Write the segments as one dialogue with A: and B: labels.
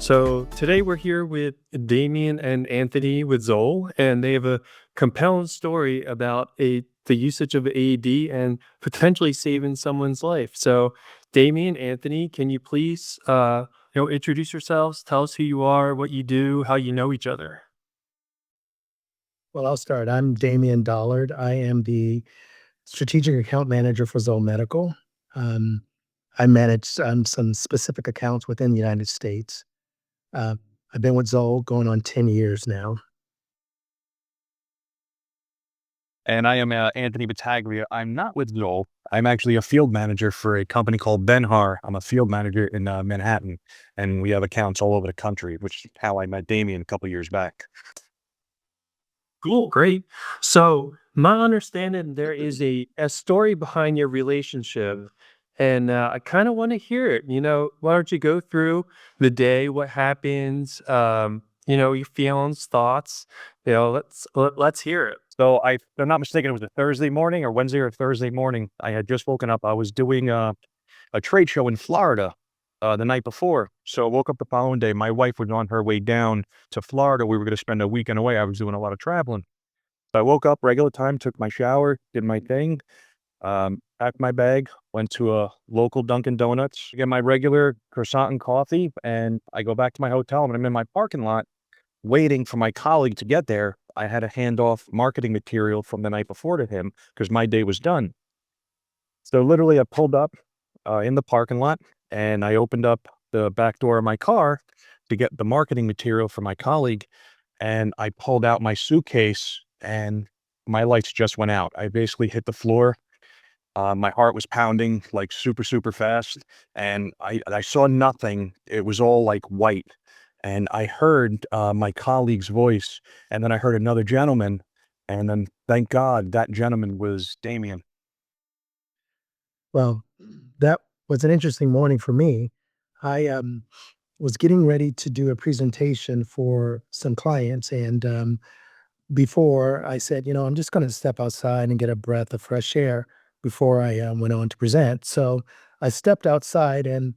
A: So today we're here with Damian and Anthony with ZOLL, and they have a compelling story about the usage of AED and potentially saving someone's life. So, Damian, Anthony, can you please, introduce yourselves? Tell us who you are, what you do, how you know each other.
B: Well, I'll start. I'm Damian Dollard. I am the strategic account manager for ZOLL Medical. Um, I manage some specific accounts within the United States. Uh, I've been with ZOLL going on 10 years now.
C: And I am Anthony Battaglia. I'm not with ZOLL. I'm actually a field manager for a company called Benhar. I'm a field manager in Manhattan, and we have accounts all over the country, which is how I met Damien a couple years back.
A: Cool, great. So, my understanding, there is a story behind your relationship, and I kind of want to hear it. Why don't you go through the day, what happens, your feelings, thoughts. Let's hear it.
C: So if I'm not mistaken, it was a Thursday morning or Wednesday or Thursday morning. I had just woken up. I was doing a trade show in Florida the night before. So I woke up the following day. My wife was on her way down to Florida. We were going to spend a weekend away. I was doing a lot of traveling. So I woke up regular time, took my shower, did my thing, packed my bag, went to a local Dunkin' Donuts, get my regular croissant and coffee, and I go back to my hotel. And I'm in my parking lot waiting for my colleague to get there. I had to hand off marketing material from the night before to him because my day was done. So literally I pulled up in the parking lot and I opened up the back door of my car to get the marketing material for my colleague. And I pulled out my suitcase and my lights just went out. I basically hit the floor. My heart was pounding like super, super fast. And I saw nothing. It was all like white. And I heard my colleague's voice, and then I heard another gentleman, and then thank God that gentleman was Damien.
B: Well, that was an interesting morning for me. I was getting ready to do a presentation for some clients, and before I said, I'm just going to step outside and get a breath of fresh air before I went on to present. So I stepped outside, and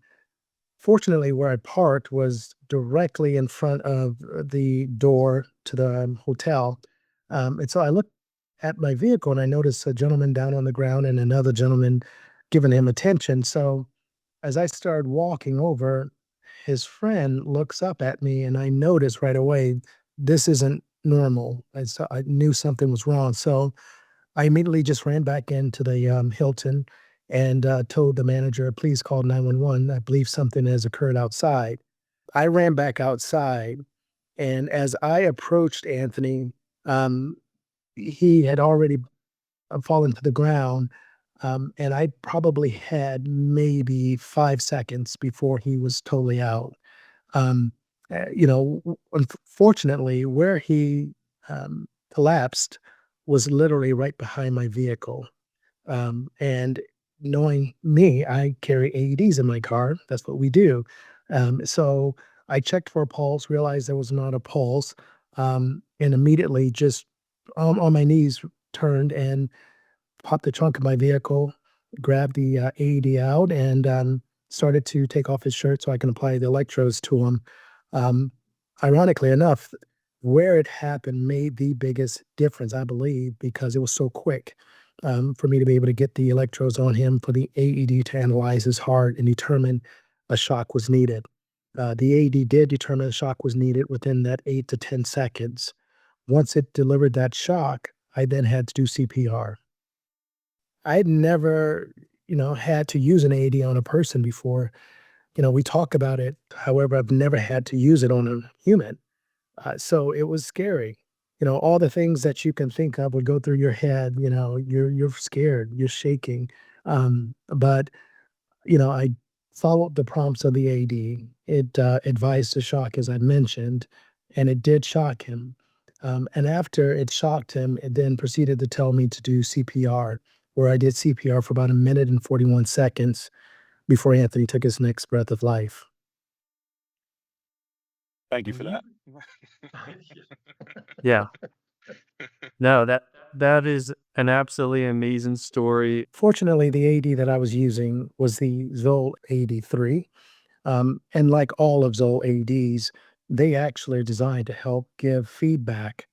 B: fortunately, where I parked was directly in front of the door to the hotel. And so I looked at my vehicle and I noticed a gentleman down on the ground and another gentleman giving him attention. So as I started walking over, his friend looks up at me and I noticed right away this isn't normal. I knew something was wrong. So I immediately just ran back into the Hilton and told the manager, please call 911. I believe something has occurred outside. I ran back outside. And as I approached Anthony, um, he had already fallen to the ground. And I probably had maybe 5 seconds before he was totally out. Um, Unfortunately, where he collapsed was literally right behind my vehicle. And knowing me, I carry AEDs in my car. That's what we do. So I checked for a pulse, realized there was not a pulse, and immediately just on my knees turned and popped the trunk of my vehicle, grabbed the AED out, and started to take off his shirt so I can apply the electrodes to him. Um, Ironically enough, where it happened made the biggest difference, I believe, because it was so quick for me to be able to get the electrodes on him for the AED to analyze his heart and determine a shock was needed. The AED did determine a shock was needed within that 8 to 10 seconds. Once it delivered that shock, I then had to do CPR. I'd never, had to use an AED on a person before. We talk about it. However, I've never had to use it on a human. So it was scary. All the things that you can think of would go through your head. You're scared, you're shaking. But I followed the prompts of the AD. It advised to shock, as I mentioned, and it did shock him. And after it shocked him, it then proceeded to tell me to do CPR, where I did CPR for about a minute and 41 seconds before Anthony took his next breath of life.
C: Thank you for
A: You-
C: that.
A: Yeah. No, that is an absolutely amazing story.
B: Fortunately, the AD that I was using was the ZOLL AED 3. And like all of ZOLL AEDs, they actually are designed to help give feedback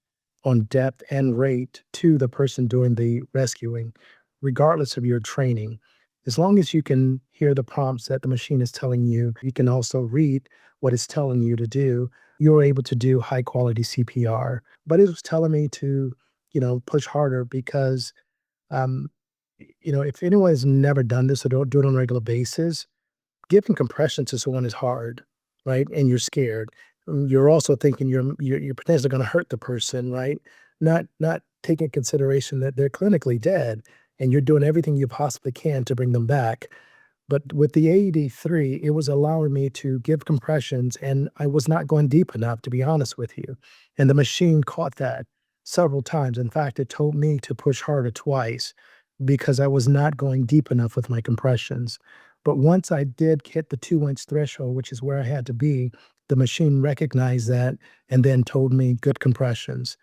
B: on depth and rate to the person doing the rescuing, regardless of your training. As long as you can hear the prompts that the machine is telling you, you can also read what it's telling you to do, you're able to do high quality CPR. But it was telling me to, push harder because, um, if anyone has never done this or don't do it on a regular basis, giving compression to someone is hard, right? And you're scared. You're also thinking you're potentially going to hurt the person, right? Not taking consideration that they're clinically dead, and you're doing everything you possibly can to bring them back. But with the AED-3, it was allowing me to give compressions, and I was not going deep enough, to be honest with you. And the machine caught that several times. In fact, it told me to push harder twice because I was not going deep enough with my compressions. But once I did hit the 2-inch threshold, which is where I had to be, the machine recognized that and then told me good compressions.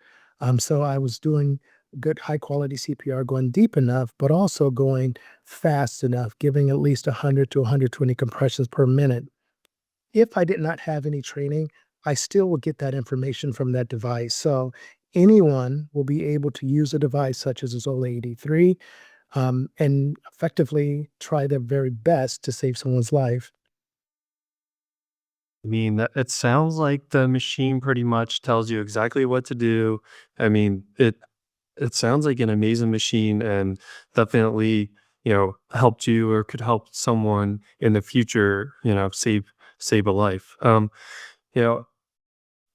B: So I was doing good high quality CPR, going deep enough, but also going fast enough, giving at least 100 to 120 compressions per minute. If I did not have any training, I still will get that information from that device. So anyone will be able to use a device such as a ZOLL AED-3 and effectively try their very best to save someone's life.
A: I mean, it sounds like the machine pretty much tells you exactly what to do. I mean, it sounds like an amazing machine and definitely, helped you or could help someone in the future, save a life. You know,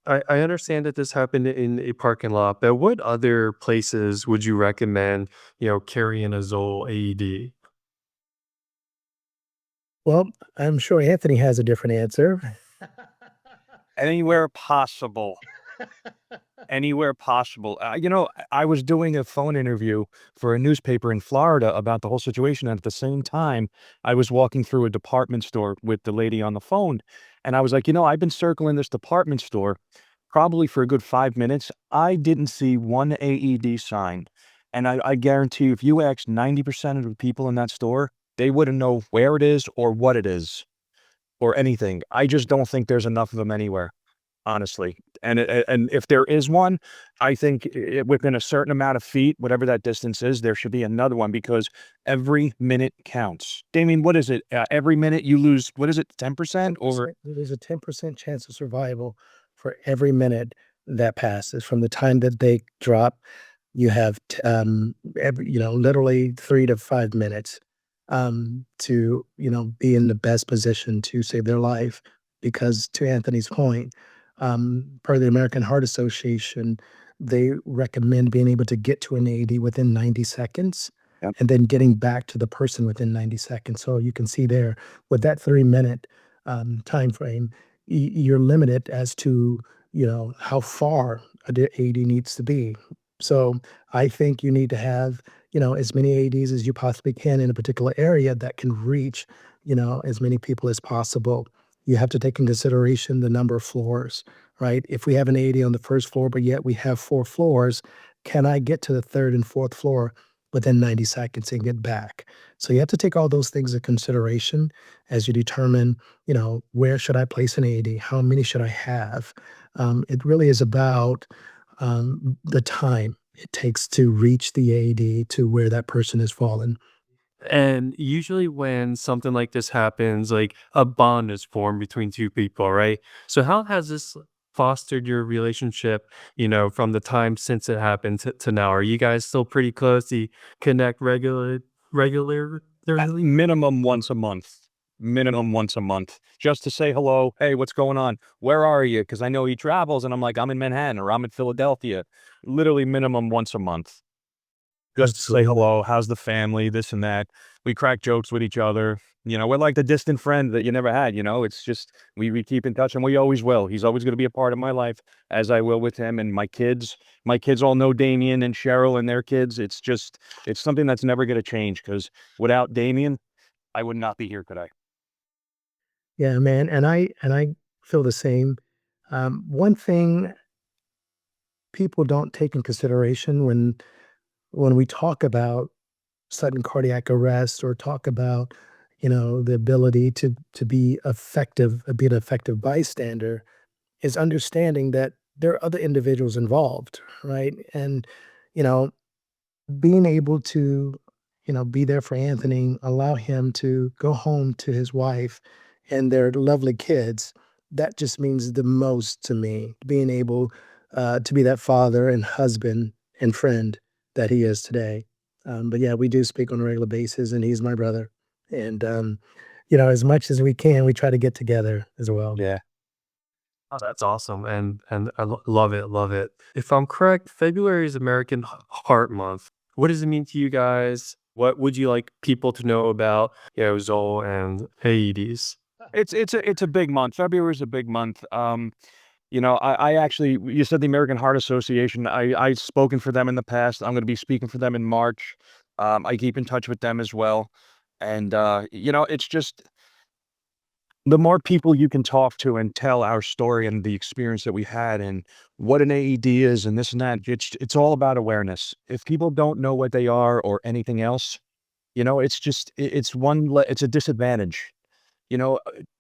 A: I understand that this happened in a parking lot, but what other places would you recommend, carrying a Zoll AED?
B: Well, I'm sure Anthony has a different answer.
C: Anywhere possible. Anywhere possible. I was doing a phone interview for a newspaper in Florida about the whole situation, and at the same time, I was walking through a department store with the lady on the phone, and I was like, I've been circling this department store probably for a good 5 minutes. I didn't see one AED sign, and I guarantee you, if you asked 90% of the people in that store, they wouldn't know where it is or what it is or anything. I just don't think there's enough of them anywhere. Honestly, and if there is one, I think within a certain amount of feet, whatever that distance is, there should be another one because every minute counts. Damien, what is it? Every minute you lose, what is it, 10% over?
B: 10%, there's a 10% chance of survival for every minute that passes from the time that they drop. You have literally 3 to 5 minutes to be in the best position to save their life. Because to Anthony's point, per the American Heart Association, they recommend being able to get to an AED within 90 seconds
C: Yep.
B: and then getting back to the person within 90 seconds. So you can see there with that 3 minute time frame, you're limited as to how far a AED needs to be. So I think you need to have as many AEDs as you possibly can in a particular area that can reach as many people as possible. You have to take in consideration the number of floors, right? If we have an AED on the first floor, but yet we have 4 floors, can I get to the third and fourth floor within 90 seconds and get back? So you have to take all those things into consideration as you determine, where should I place an AED? How many should I have? It really is about the time it takes to reach the AED to where that person has fallen.
A: And usually when something like this happens, like a bond is formed between two people, right? So how has this fostered your relationship, from the time since it happened to now? Are you guys still pretty close? Do you connect regularly?
C: Minimum once a month. Minimum once a month, just to say hello. Hey, what's going on? Where are you? Because I know he travels, and I'm like, I'm in Manhattan or I'm in Philadelphia. Literally minimum once a month. Just to say
B: Absolutely.
C: hello, how's the family, this and that. We crack jokes with each other. We're like the distant friend that you never had, It's just we keep in touch and we always will. He's always gonna be a part of my life as I will with him and my kids. My kids all know Damien and Cheryl and their kids. It's something that's never gonna change because without Damien, I would not be here today.
B: Yeah, man, and I feel the same. One thing people don't take in consideration when we talk about sudden cardiac arrest or talk about, the ability to be effective, be an effective bystander, is understanding that there are other individuals involved, right? And, you know, being able to, be there for Anthony, allow him to go home to his wife and their lovely kids, that just means the most to me. Being able to be that father and husband and friend that he is today. But yeah, we do speak on a regular basis, and he's my brother. And as much as we can, we try to get together as well.
C: Yeah.
A: Oh, that's awesome, and I love it, love it. If I'm correct, February is American Heart Month. What does it mean to you guys? What would you like people to know about, ZOLL and AEDs?
C: It's a big month. February is a big month. I actually, you said the American Heart Association. I've spoken for them in the past. I'm going to be speaking for them in March. I keep in touch with them as well. And, it's just the more people you can talk to and tell our story and the experience that we had and what an AED is and this and that, it's all about awareness. If people don't know what they are or anything else, it's just, it's a disadvantage.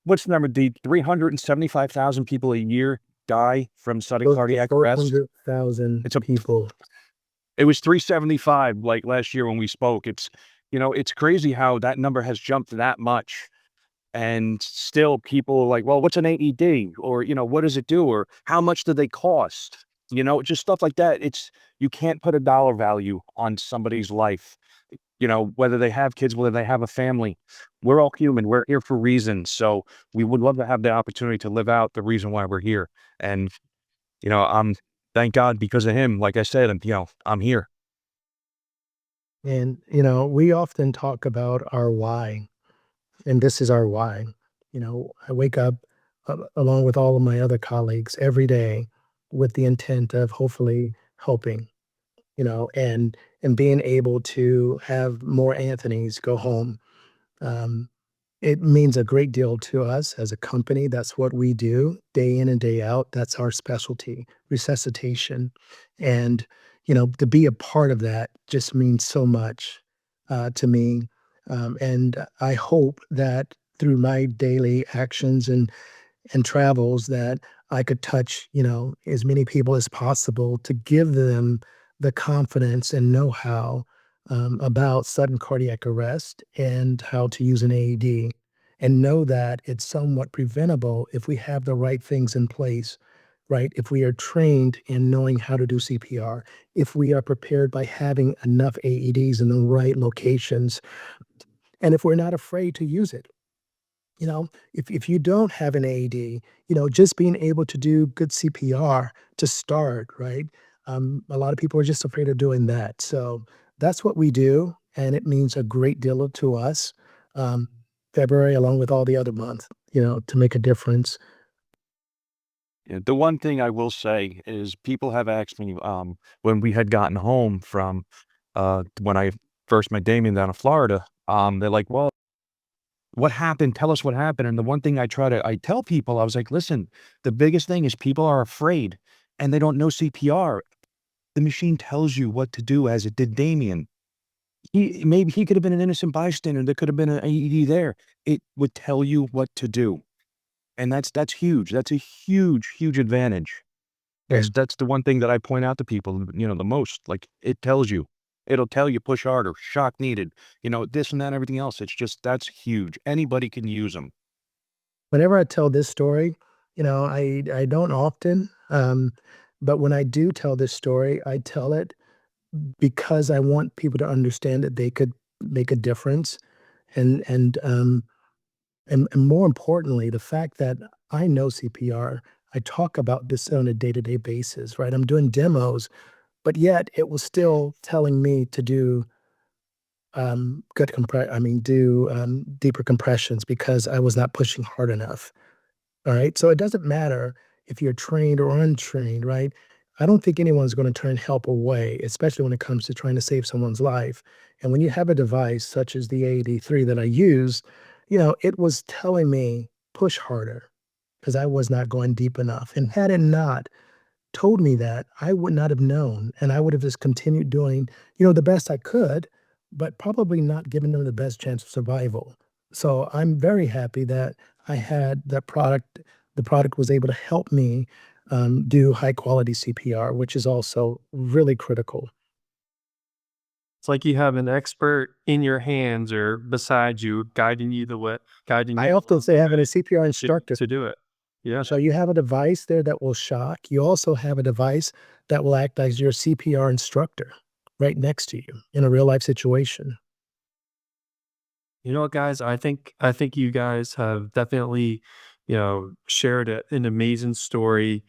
C: What's the number? The 375,000 people a year die from sudden
B: Close to
C: cardiac arrest.
B: 400,000
C: It's a
B: people.
C: It was 375 like last year when we spoke. It's crazy how that number has jumped that much. And still people are like, well, what's an AED? Or, what does it do? Or how much do they cost? Just stuff like that. You can't put a dollar value on somebody's life. Whether they have kids, whether they have a family, we're all human. We're here for reasons. So we would love to have the opportunity to live out the reason why we're here. And, I'm thank God because of him, like I said, I'm here.
B: And, we often talk about our why, and this is our why. I wake up along with all of my other colleagues every day with the intent of hopefully helping, and being able to have more Anthony's go home. Um, it means a great deal to us as a company. That's what we do day in and day out. That's our specialty, resuscitation. And, to be a part of that just means so much to me. And I hope that through my daily actions and travels that I could touch, as many people as possible to give them the confidence and know-how about sudden cardiac arrest and how to use an AED, and know that it's somewhat preventable if we have the right things in place, right? If we are trained in knowing how to do CPR, if we are prepared by having enough AEDs in the right locations, and if we're not afraid to use it. If you don't have an AED, just being able to do good CPR to start, right? A lot of people are just afraid of doing that. So that's what we do, and it means a great deal to us. Um, February, along with all the other months, to make a difference.
C: Yeah, the one thing I will say is people have asked me, when we had gotten home from, when I first met Damian down in Florida, they're like, well, what happened? Tell us what happened. And the one thing I tell people, I was like, listen, the biggest thing is people are afraid and they don't know CPR. The machine tells you what to do as it did Damian. Maybe he could have been an innocent bystander. There could have been an AED there. It would tell you what to do. And that's huge. That's a huge, huge advantage.
B: Yeah.
C: That's the one thing that I point out to people, the most. Like, it tells you. It'll tell you push harder, shock needed, this and that, everything else. That's huge. Anybody can use them.
B: Whenever I tell this story, I don't often, but when I do tell this story, I tell it because I want people to understand that they could make a difference, and more importantly, the fact that I know CPR. I talk about this on a day-to-day basis, right? I'm doing demos, but yet it was still telling me to do deeper compressions because I was not pushing hard enough. All right. So it doesn't matter if you're trained or untrained, right? I don't think anyone's going to turn help away, especially when it comes to trying to save someone's life. And when you have a device such as the AED3 that I use, it was telling me push harder because I was not going deep enough. And had it not told me that, I would not have known. And I would have just continued doing, the best I could, but probably not giving them the best chance of survival. So I'm very happy that I had that product. The product was able to help me do high quality CPR, which is also really critical.
A: It's like you have an expert in your hands or beside you, guiding you the way, guiding
B: I
A: you
B: often
A: along
B: say
A: the
B: having a
A: way
B: CPR instructor.
A: to do it. Yeah.
B: So you have a device there that will shock. You also have a device that will act as your CPR instructor right next to you in a real life situation.
A: You know what, guys? I think you guys have definitely, shared an amazing story.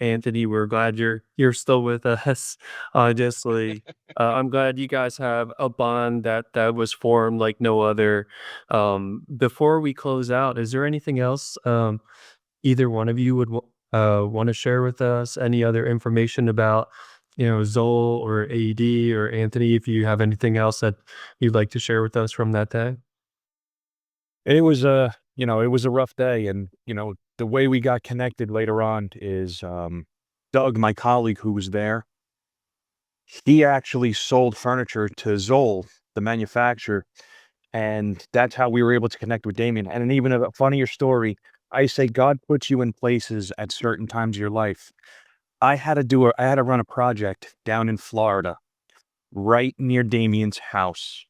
A: Anthony, we're glad you're still with us. Honestly, I'm glad you guys have a bond that was formed like no other. Before we close out, is there anything else either one of you would want to share with us? Any other information about Zoll or AED, or Anthony, if you have anything else that you'd like to share with us from that day?
C: It was it was a rough day, and the way we got connected later on is Doug, my colleague who was there, he actually sold furniture to Zoll, the manufacturer, and that's how we were able to connect with Damien. And even a funnier story, I say God puts you in places at certain times of your life. I had to run a project down in Florida, right near Damien's house.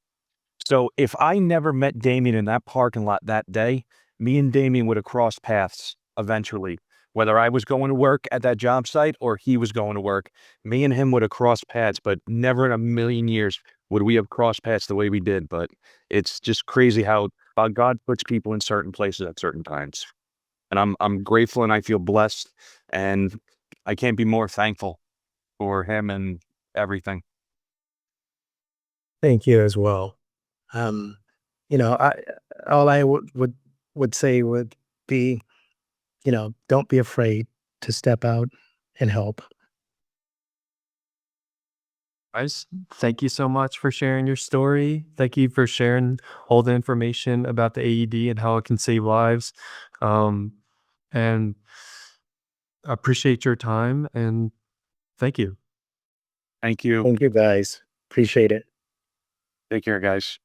C: So if I never met Damien in that parking lot that day, me and Damien would have crossed paths eventually. Whether I was going to work at that job site or he was going to work, me and him would have crossed paths, but never in a million years would we have crossed paths the way we did. But it's just crazy how God puts people in certain places at certain times. And I'm grateful and I feel blessed, and I can't be more thankful for him and everything.
B: Thank you as well. Um, I all I would say would be, don't be afraid to step out and help.
A: Guys, thank you so much for sharing your story. Thank you for sharing all the information about the AED and how it can save lives. Um, and I appreciate your time, and thank you.
C: Thank you.
B: Thank you guys. Appreciate it.
C: Take care, guys.